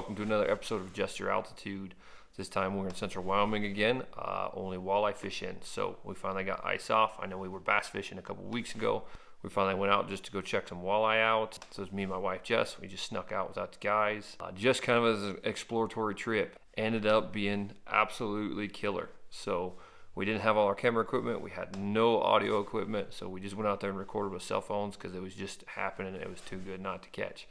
welcome to another episode of Just Your Altitude. This time we're in central Wyoming again, only walleye fishing. So we finally got ice off. I know we were bass fishing a couple weeks ago. We finally went out just to go check some walleye out. So it's me and my wife Jess. We just snuck out without the guys. Just kind of as an exploratory trip. Ended up being absolutely killer. So we didn't have all our camera equipment. We had no audio equipment. So we just went out there and recorded with cell phones because it was just happening. It was too good not to catch.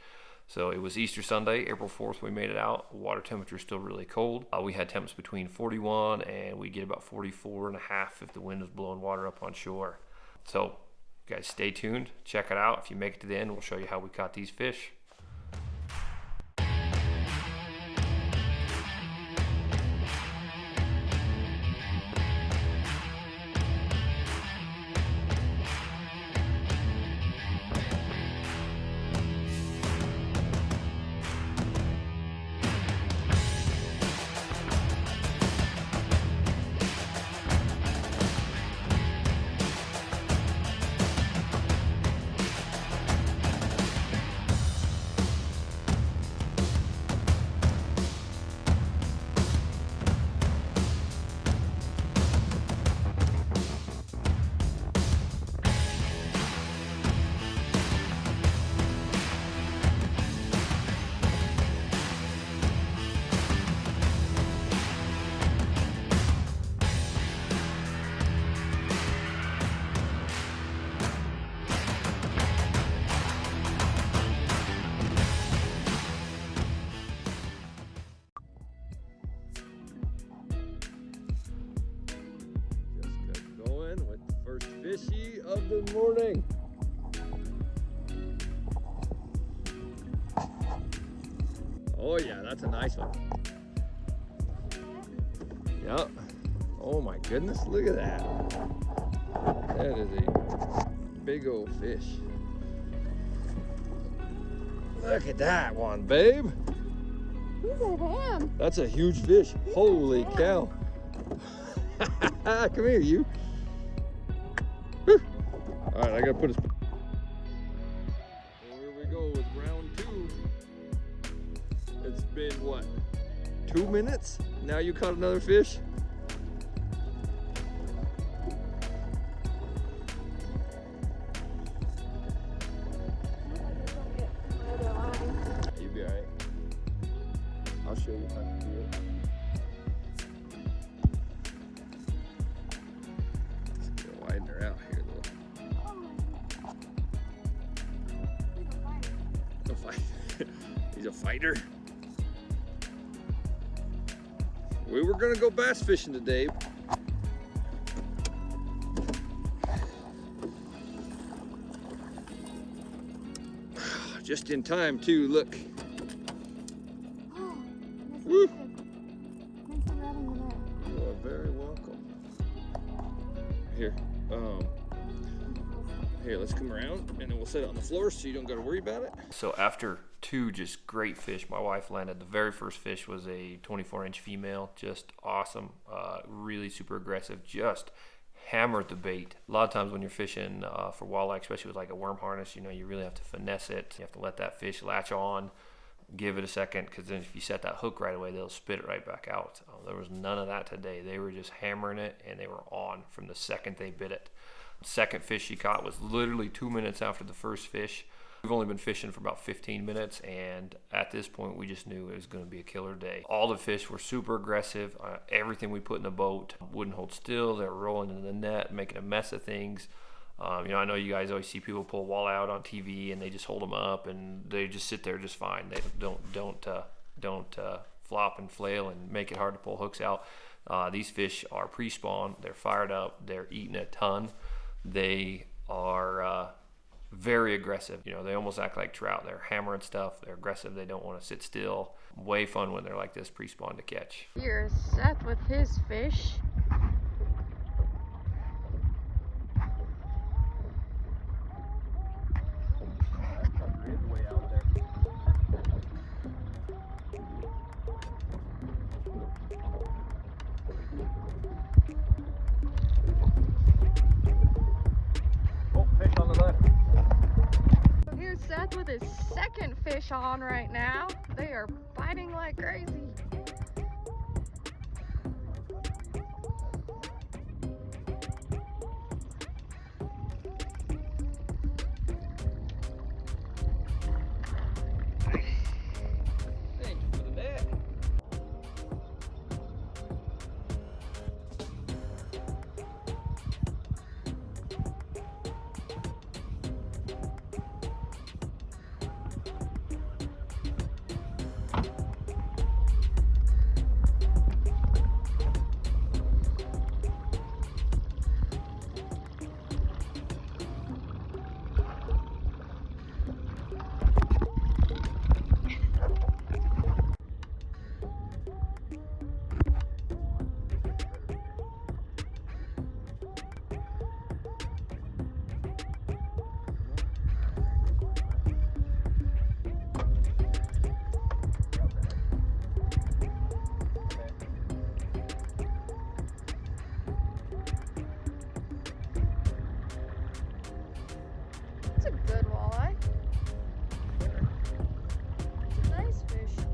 So it was Easter Sunday, April 4th, we made it out. Water temperature is still really cold. We had temps between 41 and we get about 44 and a half if the wind was blowing water up on shore. So guys, stay tuned, check it out. If you make it to the end, we'll show you how we caught these fish. Fishy of the morning. Oh yeah, that's a nice one. Yep. Oh my goodness, look at that. That is a big old fish. Look at that one, babe. He's a ham. That's a huge fish. Holy cow. Come here, you. All right, I gotta put his. Well, here we go with round two. It's been what, 2 minutes? Now you caught another fish? You'll be all right. I'll show you how to do it. Let's get a widener out here. He's a fighter. We were gonna go bass fishing today. Just in time too, look. Oh, woo! Thanks for grabbing the net. You are very welcome. Here, here, let's come around and then we'll set it on the floor so you don't gotta worry about it. So after two just great fish, my wife landed the very first fish was a 24-inch female, just awesome, really super aggressive, just hammered the bait. A lot of times when you're fishing for walleye, especially with like a worm harness, you know, you really have to finesse it. You have to let that fish latch on, give it a second, because then if you set that hook right away, they'll spit it right back out. There was none of that today. They were just hammering it and they were on from the second they bit it. The second fish she caught was literally 2 minutes after the first fish. We've only been fishing for about 15 minutes, and at this point we just knew it was going to be a killer day. All the fish were super aggressive. Everything we put in the boat wouldn't hold still. They were rolling in the net, making a mess of things. You know, I know you guys always see people pull walleye out on TV and they just hold them up and they just sit there just fine. They don't flop and flail and make it hard to pull hooks out. These fish are pre-spawn. They're fired up. They're eating a ton. They are very aggressive. You know, they almost act like trout. They're hammering stuff. They're aggressive. They don't want to sit still. Way fun when they're like this pre-spawn to catch. Here's Seth with his fish. Seth with his second fish on right now. they are biting like crazy. Thank you for the net. It's a good walleye. It's a nice fish.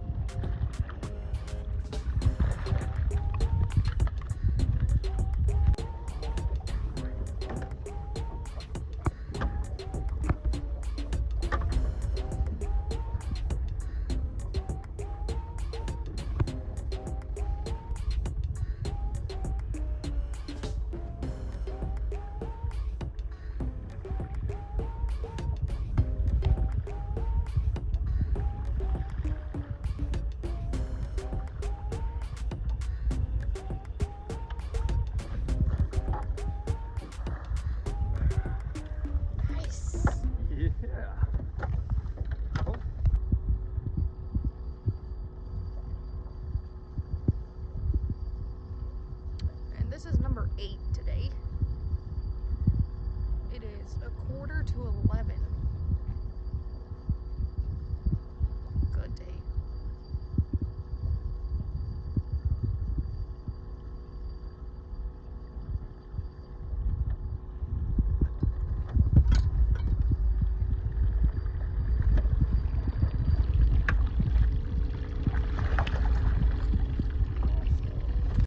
Nice. Yeah. And this is number 8 today. It is 11:15. Good day.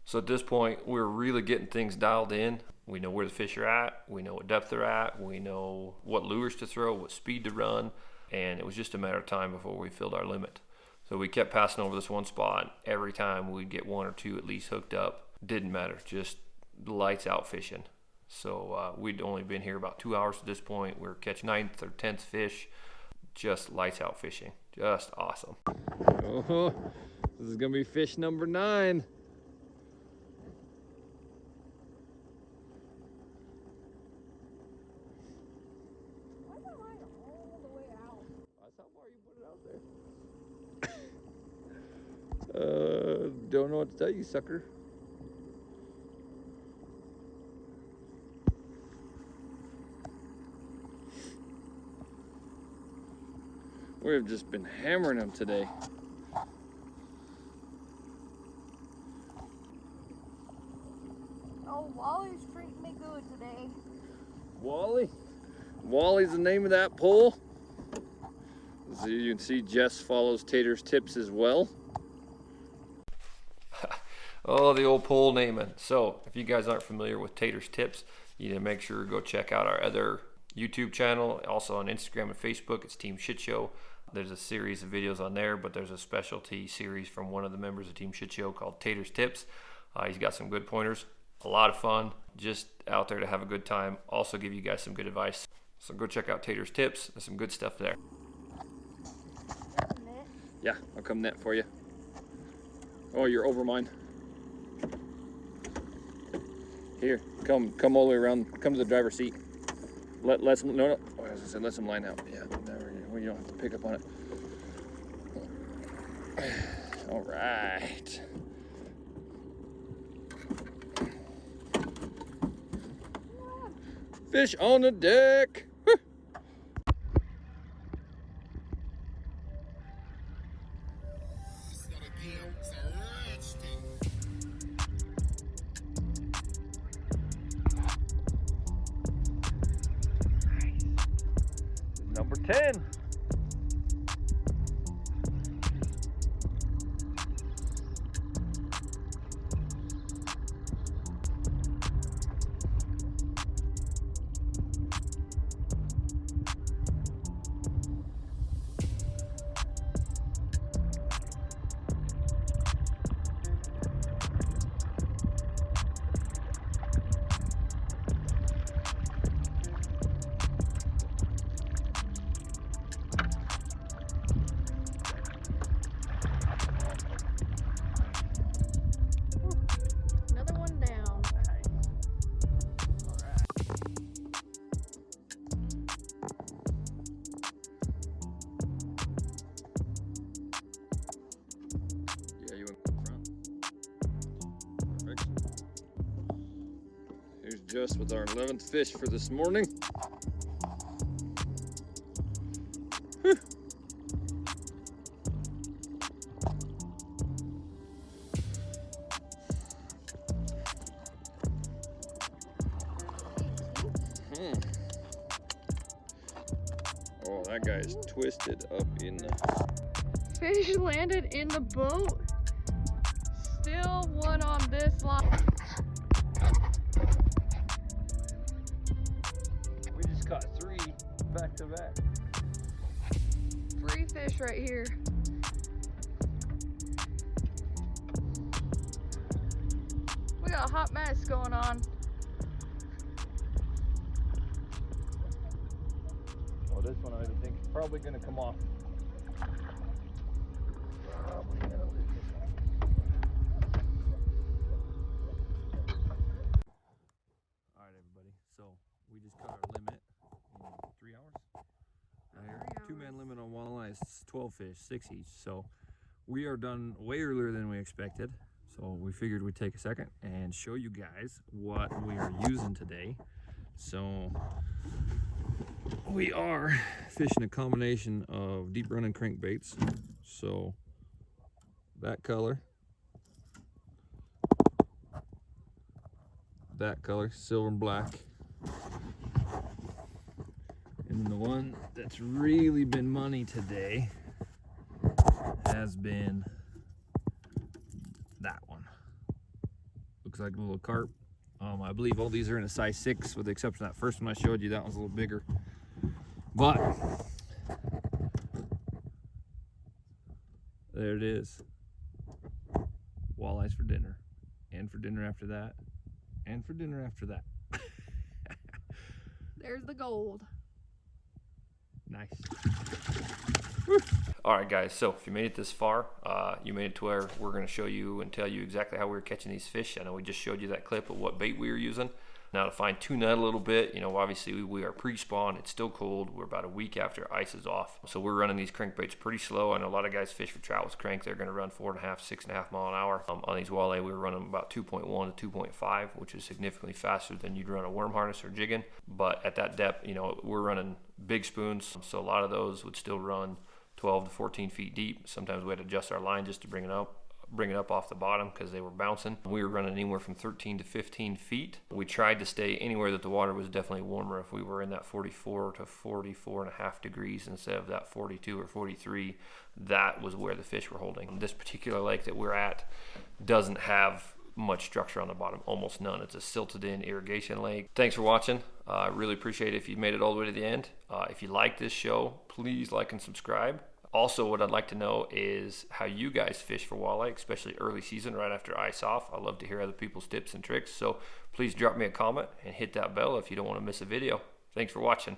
So at this point, we're really getting things dialed in. We know where the fish are at. We know what depth they're at. We know what lures to throw, what speed to run. And it was just a matter of time before we filled our limit. So we kept passing over this one spot. Every time we'd get one or two at least hooked up. Didn't matter, just lights out fishing. So we'd only been here about 2 hours at this point. We were catching 9th or 10th fish. Just lights out fishing. Just awesome. Oh, this is gonna be fish number 9. Why is that line all the way out? That's how far you put it out there. Don't know what to tell you, sucker. We've just been hammering them today. Oh, Wally's treating me good today. Wally? Wally's the name of that pole. So you can see Jess follows Tater's tips as well. Oh, the old pole naming. So if you guys aren't familiar with Tater's tips, you need to make sure to go check out our other YouTube channel. Also on Instagram and Facebook, it's Team Shit Show. There's a series of videos on there, but there's a specialty series from one of the members of Team Shit Show called Tater's Tips. He's got some good pointers, a lot of fun, just out there to have a good time. Also give you guys some good advice. So go check out Tater's Tips. There's some good stuff there. Yeah, I'll come net for you. Oh, you're over mine. Here, come all the way around. Come to the driver's seat. Let some, no. Oh, as I said, let some line out. Yeah, there we go. You don't have to pick up on it. All right. Fish on the deck. Woo. Number 10. just with our 11th fish for this morning. Whew. Oh, that guy's twisted up in the... Fish landed in the boat. Still one on this line. We just caught 3 back to back. 3 fish right here. We got a hot mess going on. Well, this one I think is probably going to come off. Alright everybody, so we just caught our limit in 3 hours. Our 2-man limit on walleye is 12 fish, 6 each. So we are done way earlier than we expected. So we figured we'd take a second and show you guys what we are using today. So we are fishing a combination of deep running crankbaits. So that color, silver and black. And the one that's really been money today has been that one. Looks like a little carp. I believe all these are in a size 6 with the exception of that first one I showed you. That one's a little bigger. But there it is. Walleyes for dinner. And for dinner after that. And for dinner after that. There's the gold. Nice. All right, guys, so if you made it this far, you made it to where we're going to show you and tell you exactly how we were catching these fish. I know we just showed you that clip of what bait we were using. Now to fine tune that a little bit, you know, obviously we are pre-spawn, it's still cold, we're about a week after ice is off. So we're running these crankbaits pretty slow. I know a lot of guys fish for trout with crank, they're gonna run 4.5, 6.5 mile an hour. On these walleye, we were running about 2.1 to 2.5, which is significantly faster than you'd run a worm harness or jigging. But at that depth, you know, we're running big spoons, so a lot of those would still run 12 to 14 feet deep. Sometimes we had to adjust our line just to bring it up off the bottom because they were bouncing. We were running anywhere from 13 to 15 feet. We tried to stay anywhere that the water was definitely warmer. If we were in that 44 to 44.5 degrees instead of that 42 or 43, that was where the fish were holding. This particular lake that we're at doesn't have much structure on the bottom, almost none. It's a silted in irrigation lake. Thanks for watching. I really appreciate it if you made it all the way to the end. If you like this show, please like and subscribe. Also, what I'd like to know is how you guys fish for walleye, especially early season right after ice off. I love to hear other people's tips and tricks, so please drop me a comment and hit that bell if you don't want to miss a video. Thanks for watching.